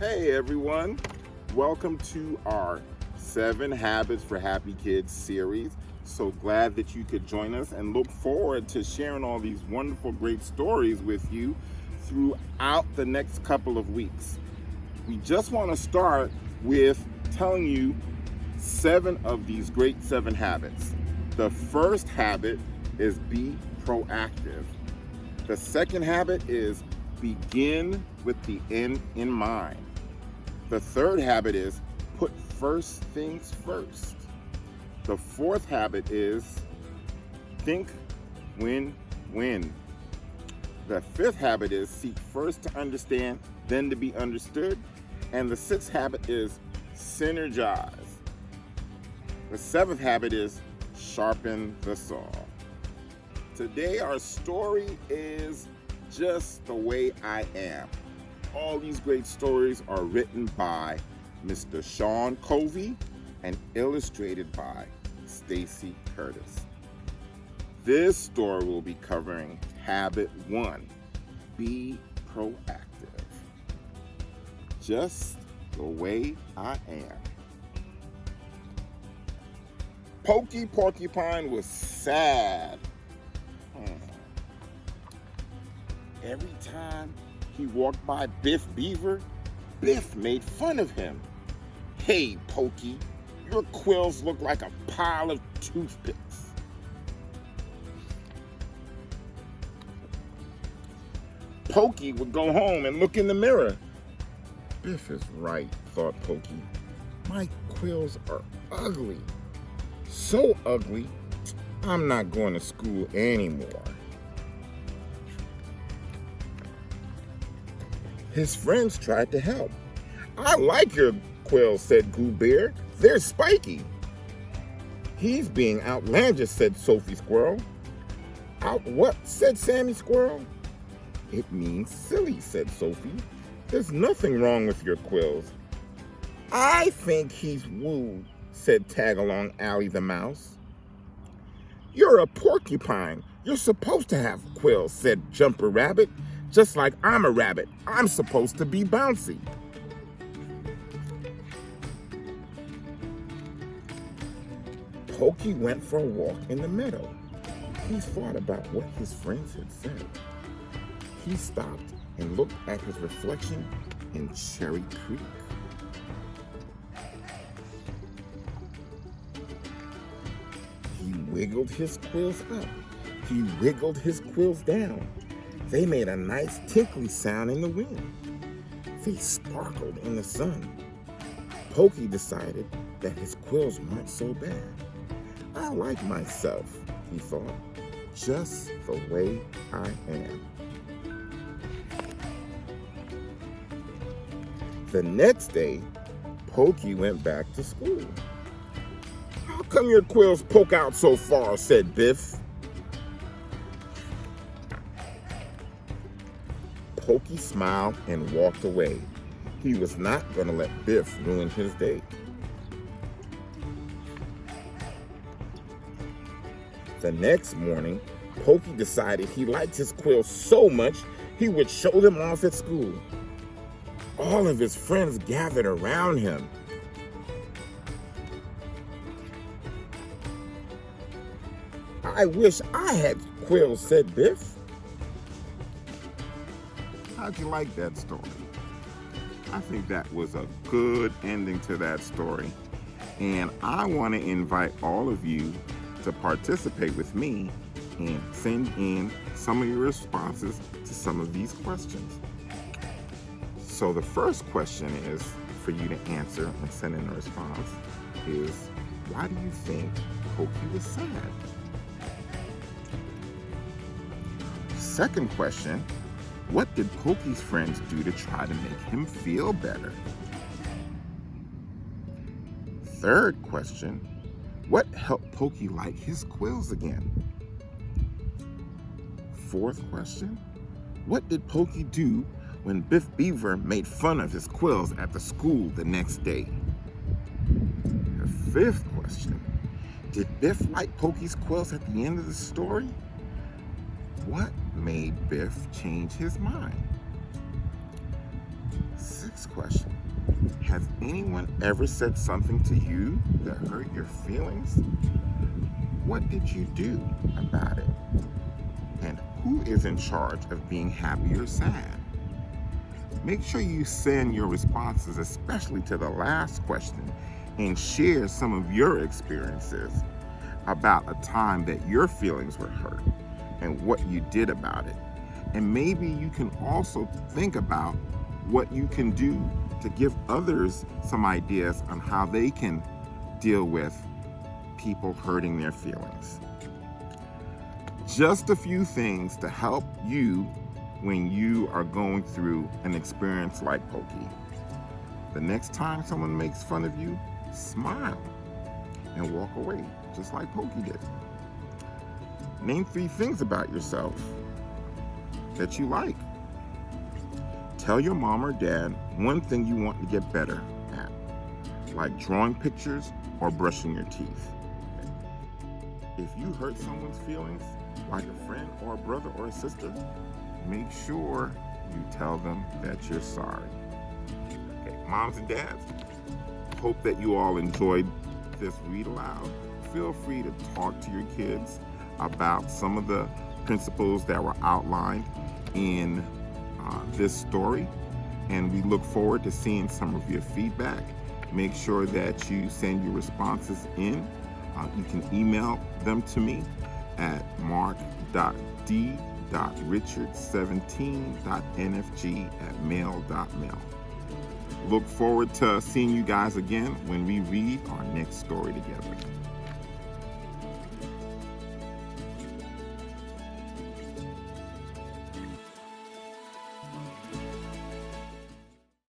Hey everyone, welcome to our 7 Habits for Happy Kids series. So glad that you could join us and look forward to sharing all these wonderful, great stories with you throughout the next couple of weeks. We just want to start with telling you 7 of these great 7 habits. The first habit is be proactive. The second habit is begin with the end in mind. The third habit is put first things first. The fourth habit is think win-win. The fifth habit is seek first to understand, then to be understood. And the sixth habit is synergize. The seventh habit is sharpen the saw. Today our story is Just the Way I Am. All these great stories are written by Mr. Sean Covey and illustrated by Stacy Curtis. This story will be covering habit 1, be proactive. Just the way I am. Pokey Porcupine was sad. Every time he walked by Biff Beaver, Biff made fun of him. Hey, Pokey, your quills look like a pile of toothpicks. Pokey would go home and look in the mirror. Biff is right, thought Pokey. My quills are ugly. So ugly, I'm not going to school anymore. His friends tried to help. I like your quills, said Goo Bear. They're spiky. He's being outlandish, said Sophie Squirrel. Out what? Said Sammy Squirrel. It means silly, said Sophie. There's nothing wrong with your quills. I think he's wooed, said Tagalong Allie the Mouse. You're a porcupine. You're supposed to have quills, said Jumper Rabbit. Just like I'm a rabbit, I'm supposed to be bouncy. Pokey went for a walk in the meadow. He thought about what his friends had said. He stopped and looked at his reflection in Cherry Creek. He wiggled his quills up. He wiggled his quills down. They made a nice tinkly sound in the wind. They sparkled in the sun. Pokey decided that his quills weren't so bad. I like myself, he thought, just the way I am. The next day, Pokey went back to school. How come your quills poke out so far, said Biff. Pokey smiled and walked away. He was not going to let Biff ruin his day. The next morning, Pokey decided he liked his quills so much he would show them off at school. All of his friends gathered around him. I wish I had quills, said Biff. How'd you like that story? I think that was a good ending to that story. And I want to invite all of you to participate with me and send in some of your responses to some of these questions. So the first question is for you to answer and send in a response is, why do you think Pokey was sad? Second question, what did Pokey's friends do to try to make him feel better? Third question, what helped Pokey like his quills again? Fourth question, what did Pokey do when Biff Beaver made fun of his quills at the school the next day? The fifth question, did Biff like Pokey's quills at the end of the story? What made Biff change his mind? Sixth question. Has anyone ever said something to you that hurt your feelings? What did you do about it? And who is in charge of being happy or sad? Make sure you send your responses, especially to the last question, and share some of your experiences about a time that your feelings were hurt and what you did about it. And maybe you can also think about what you can do to give others some ideas on how they can deal with people hurting their feelings. Just a few things to help you when you are going through an experience like Pokey. The next time someone makes fun of you, smile and walk away, just like Pokey did. Name 3 things about yourself that you like. Tell your mom or dad one thing you want to get better at, like drawing pictures or brushing your teeth. If you hurt someone's feelings, like a friend or a brother or a sister, make sure you tell them that you're sorry. Okay, moms and dads, hope that you all enjoyed this read aloud. Feel free to talk to your kids about some of the principles that were outlined in this story, and we look forward to seeing some of your feedback. Make sure that you send your responses in. You can email them to me at mark.d.richard17.nfg@mail.mail. Look forward to seeing you guys again when we read our next story together.